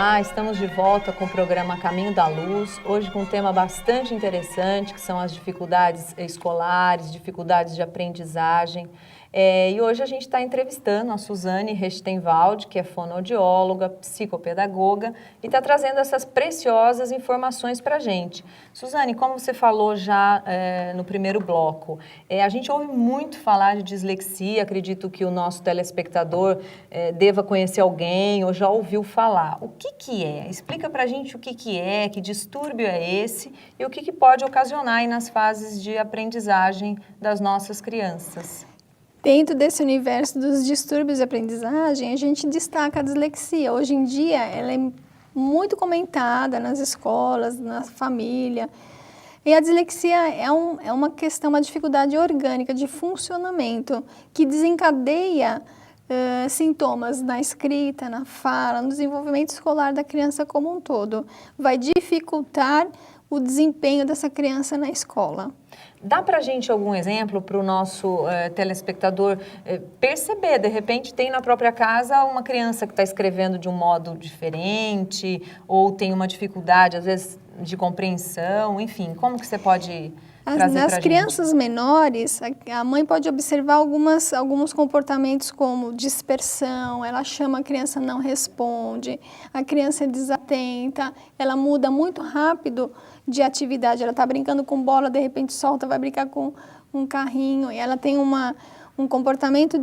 Olá, estamos de volta com o programa Caminho da Luz, hoje com um tema bastante interessante, que são as dificuldades escolares, dificuldades de aprendizagem. E hoje a gente está entrevistando a Suzane Rechtenwald, que é fonoaudióloga, psicopedagoga, e está trazendo essas preciosas informações para a gente. Suzane, como você falou já no primeiro bloco, a gente ouve muito falar de dislexia, acredito que o nosso telespectador deva conhecer alguém ou já ouviu falar. O que é? Explica para a gente o que é, que distúrbio é esse e o que pode ocasionar aí nas fases de aprendizagem das nossas crianças. Dentro desse universo dos distúrbios de aprendizagem, a gente destaca a dislexia. Hoje em dia, ela é muito comentada nas escolas, na família. E a dislexia é uma questão, uma dificuldade orgânica de funcionamento que desencadeia sintomas na escrita, na fala, no desenvolvimento escolar da criança como um todo. Vai dificultar o desempenho dessa criança na escola. Dá para a gente algum exemplo para o nosso telespectador perceber, de repente tem na própria casa uma criança que está escrevendo de um modo diferente ou tem uma dificuldade, às vezes, de compreensão, enfim, como que você pode trazer para a gente? Nas crianças menores, a mãe pode observar alguns comportamentos como dispersão, ela chama, a criança não responde, a criança é desatenta, ela muda muito rápido de atividade, ela está brincando com bola, de repente solta, vai brincar com um carrinho, e ela tem um comportamento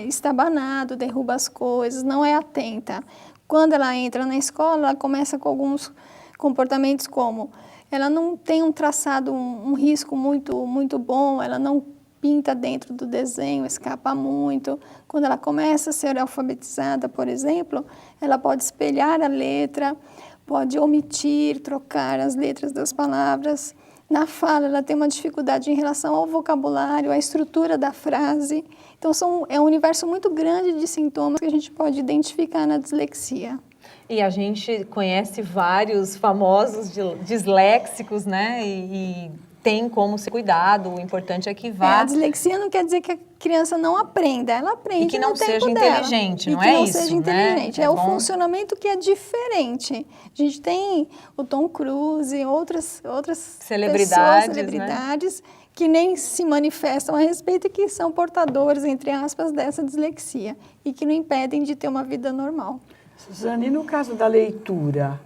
estabanado, derruba as coisas, não é atenta. Quando ela entra na escola, ela começa com alguns comportamentos como, ela não tem um traçado, um risco muito bom, ela não pinta dentro do desenho, escapa muito. Quando ela começa a ser alfabetizada, por exemplo, ela pode espelhar a letra, pode omitir, trocar as letras das palavras. Na fala, ela tem uma dificuldade em relação ao vocabulário, à estrutura da frase. Então, é um universo muito grande de sintomas que a gente pode identificar na dislexia. E a gente conhece vários famosos disléxicos, né? E tem como ser cuidado, o importante é que vá... A dislexia não quer dizer que a criança não aprenda, ela aprende. E que não seja inteligente, não é isso? E que não seja inteligente, é o funcionamento que é diferente. A gente tem o Tom Cruise, outras celebridades, que nem se manifestam a respeito e que são portadores, entre aspas, dessa dislexia e que não impedem de ter uma vida normal. Suzane, e no caso da leitura,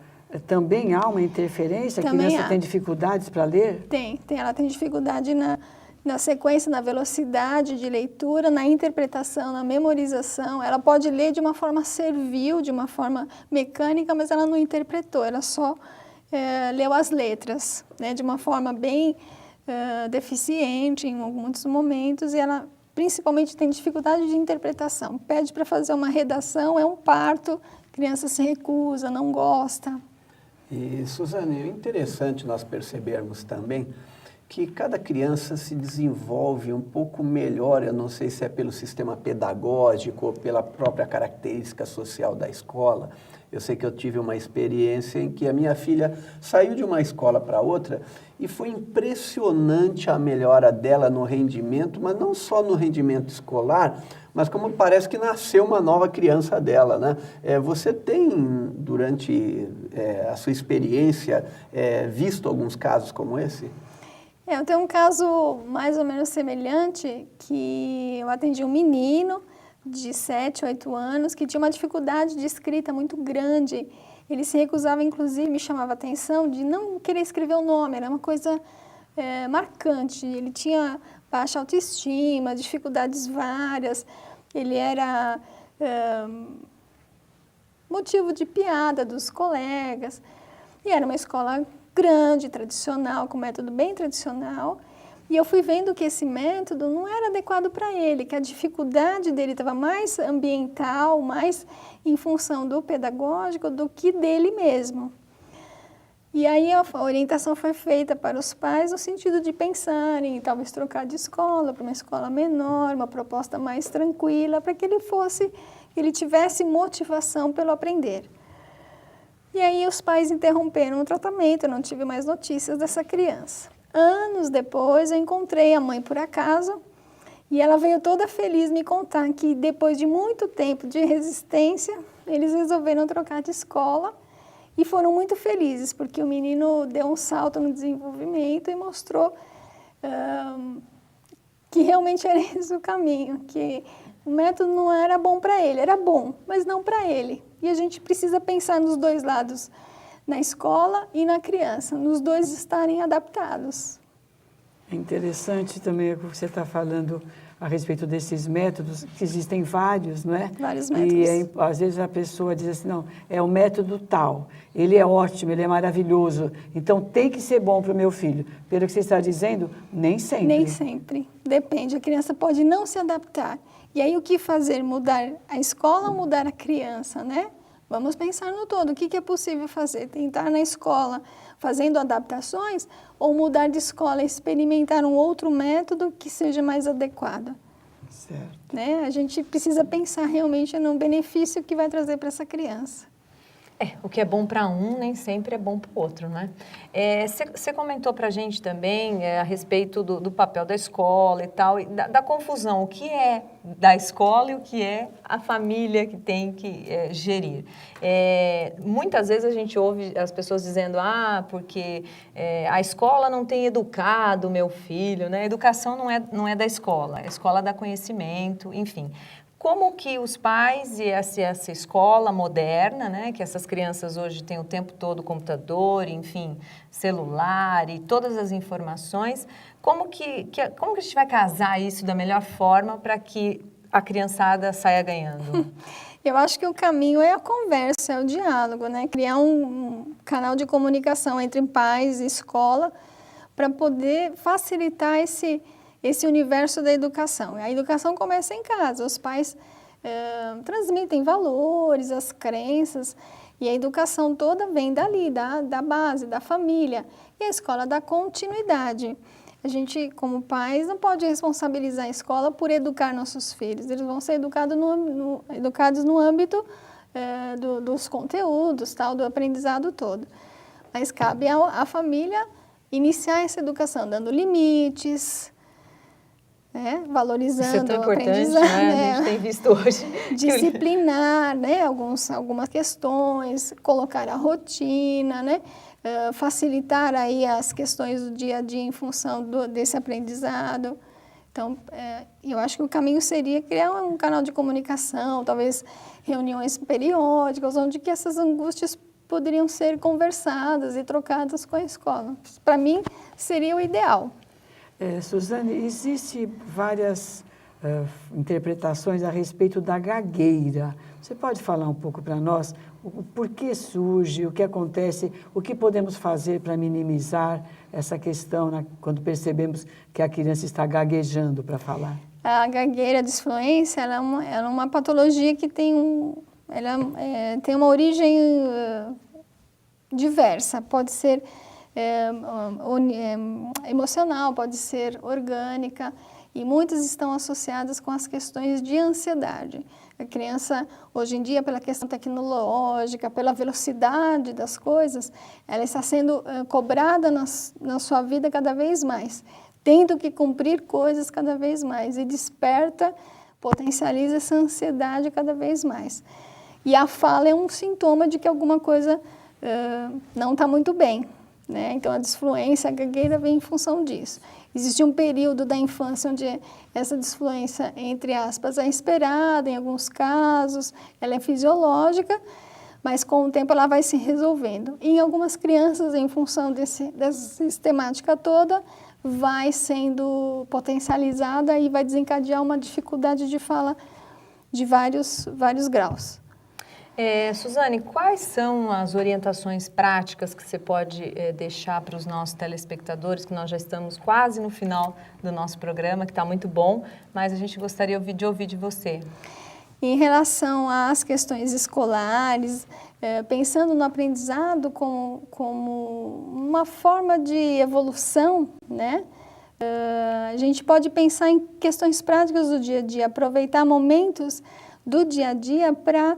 também há uma interferência? A criança tem dificuldades para ler? Tem. Ela tem dificuldade na sequência, na velocidade de leitura, na interpretação, na memorização. Ela pode ler de uma forma servil, de uma forma mecânica, mas ela não interpretou, ela só leu as letras, né, de uma forma bem deficiente em muitos momentos, e ela principalmente tem dificuldade de interpretação. Pede para fazer uma redação, é um parto, a criança se recusa, não gosta. E, Suzane, é interessante nós percebermos também que cada criança se desenvolve um pouco melhor, eu não sei se é pelo sistema pedagógico ou pela própria característica social da escola. Eu sei que eu tive uma experiência em que a minha filha saiu de uma escola para outra e foi impressionante a melhora dela no rendimento, mas não só no rendimento escolar, mas como parece que nasceu uma nova criança dela, né? Você tem, durante a sua experiência, visto alguns casos como esse? Eu tenho um caso mais ou menos semelhante, que eu atendi um menino de 7, 8 anos, que tinha uma dificuldade de escrita muito grande. Ele se recusava, inclusive, me chamava a atenção de não querer escrever o nome, era uma coisa marcante. Ele tinha baixa autoestima, dificuldades várias, ele era motivo de piada dos colegas, e era uma escola grande, tradicional, com método bem tradicional, e eu fui vendo que esse método não era adequado para ele, que a dificuldade dele estava mais ambiental, mais em função do pedagógico do que dele mesmo. E aí a orientação foi feita para os pais no sentido de pensarem em talvez trocar de escola para uma escola menor, uma proposta mais tranquila, para que ele tivesse motivação pelo aprender. E aí os pais interromperam o tratamento, eu não tive mais notícias dessa criança. Anos depois eu encontrei a mãe por acaso e ela veio toda feliz me contar que depois de muito tempo de resistência, eles resolveram trocar de escola E foram muito felizes, porque o menino deu um salto no desenvolvimento e mostrou que realmente era esse o caminho, que o método não era bom para ele, era bom, mas não para ele. E a gente precisa pensar nos dois lados, na escola e na criança, nos dois estarem adaptados. É interessante também o que você está falando a respeito desses métodos, que existem vários, não é? Vários métodos. E às vezes a pessoa diz assim, não, é o método tal, ele é ótimo, ele é maravilhoso, então tem que ser bom para o meu filho. Pelo que você está dizendo, nem sempre. Nem sempre, depende, a criança pode não se adaptar. E aí o que fazer? Mudar a escola ou mudar a criança, né? Vamos pensar no todo, o que é possível fazer? Tentar na escola fazendo adaptações ou mudar de escola, experimentar um outro método que seja mais adequado. Certo. Né? A gente precisa pensar realmente no benefício que vai trazer para essa criança. O que é bom para um nem sempre é bom para o outro, né? Você comentou para a gente também a respeito do papel da escola e tal, e da confusão, o que é da escola e o que é a família que tem que gerir. Muitas vezes a gente ouve as pessoas dizendo, porque a escola não tem educado o meu filho, né? A educação não é da escola, a escola dá conhecimento, enfim. Como que os pais e essa escola moderna, né, que essas crianças hoje têm o tempo todo computador, enfim, celular e todas as informações, como que a gente vai casar isso da melhor forma para que a criançada saia ganhando? Eu acho que o caminho é a conversa, é o diálogo, né? Criar um canal de comunicação entre pais e escola para poder facilitar esse universo da educação. A educação começa em casa, os pais transmitem valores, as crenças, e a educação toda vem dali, da base, da família, e a escola dá continuidade. A gente, como pais, não pode responsabilizar a escola por educar nossos filhos, eles vão ser educados no âmbito dos conteúdos, tal, do aprendizado todo. Mas cabe à família iniciar essa educação, dando limites, valorizando isso é tão o importante, aprendizado, né? A gente tem visto hoje. Disciplinar, né? Algumas questões, colocar a rotina, né? Facilitar aí as questões do dia a dia em função desse aprendizado. Então, eu acho que o caminho seria criar um canal de comunicação, talvez reuniões periódicas, onde que essas angústias poderiam ser conversadas e trocadas com a escola. Para mim, seria o ideal. Suzane, existem várias interpretações a respeito da gagueira. Você pode falar um pouco para nós por que surge, o que acontece, o que podemos fazer para minimizar essa questão quando percebemos que a criança está gaguejando para falar? A gagueira, a disfluência, ela é uma patologia que tem uma origem diversa. Pode ser emocional, pode ser orgânica, e muitas estão associadas com as questões de ansiedade. A criança, hoje em dia, pela questão tecnológica, pela velocidade das coisas, ela está sendo cobrada na sua vida cada vez mais, tendo que cumprir coisas cada vez mais, e desperta, potencializa essa ansiedade cada vez mais. E a fala é um sintoma de que alguma coisa não está muito bem. Né? Então, a disfluência, a gagueira vem em função disso. Existe um período da infância onde essa disfluência, entre aspas, é esperada em alguns casos, ela é fisiológica, mas com o tempo ela vai se resolvendo. E em algumas crianças, em função dessa sistemática toda, vai sendo potencializada e vai desencadear uma dificuldade de fala de vários graus. Suzane, quais são as orientações práticas que você pode deixar para os nossos telespectadores, que nós já estamos quase no final do nosso programa, que está muito bom, mas a gente gostaria de ouvir de você. Em relação às questões escolares, pensando no aprendizado como uma forma de evolução, né? A gente pode pensar em questões práticas do dia a dia, aproveitar momentos do dia a dia para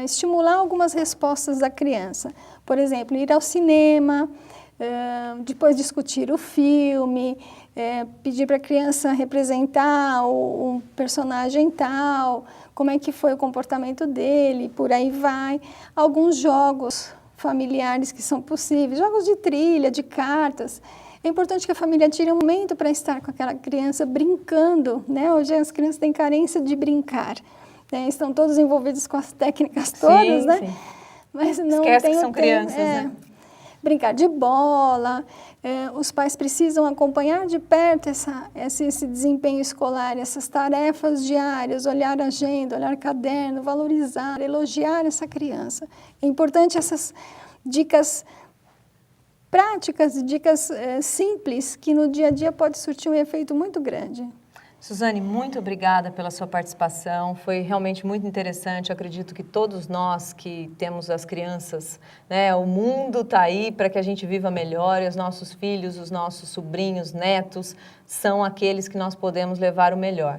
estimular algumas respostas da criança. Por exemplo, ir ao cinema, depois discutir o filme, pedir para a criança representar um personagem tal, como é que foi o comportamento dele, por aí vai. Alguns jogos familiares que são possíveis, jogos de trilha, de cartas. É importante que a família tire um momento para estar com aquela criança brincando, né? Hoje as crianças têm carência de brincar, né? Estão todos envolvidos com as técnicas todas, sim, né? sim. Mas não Esquece tem que o são tempo, crianças, né? Brincar de bola, os pais precisam acompanhar de perto esse desempenho escolar, essas tarefas diárias, olhar a agenda, olhar caderno, valorizar, elogiar essa criança. É importante essas dicas práticas, dicas simples, que no dia a dia pode surtir um efeito muito grande. Suzane, muito obrigada pela sua participação, foi realmente muito interessante. Eu acredito que todos nós que temos as crianças, né, o mundo está aí para que a gente viva melhor, e os nossos filhos, os nossos sobrinhos, netos, são aqueles que nós podemos levar o melhor.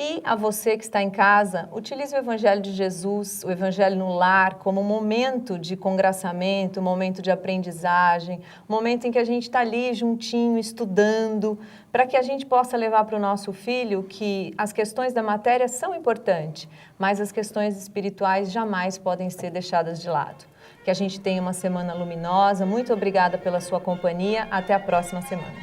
E a você que está em casa, utilize o Evangelho de Jesus, o Evangelho no lar, como um momento de congraçamento, um momento de aprendizagem, um momento em que a gente está ali juntinho, estudando, para que a gente possa levar para o nosso filho que as questões da matéria são importantes, mas as questões espirituais jamais podem ser deixadas de lado. Que a gente tenha uma semana luminosa. Muito obrigada pela sua companhia. Até a próxima semana.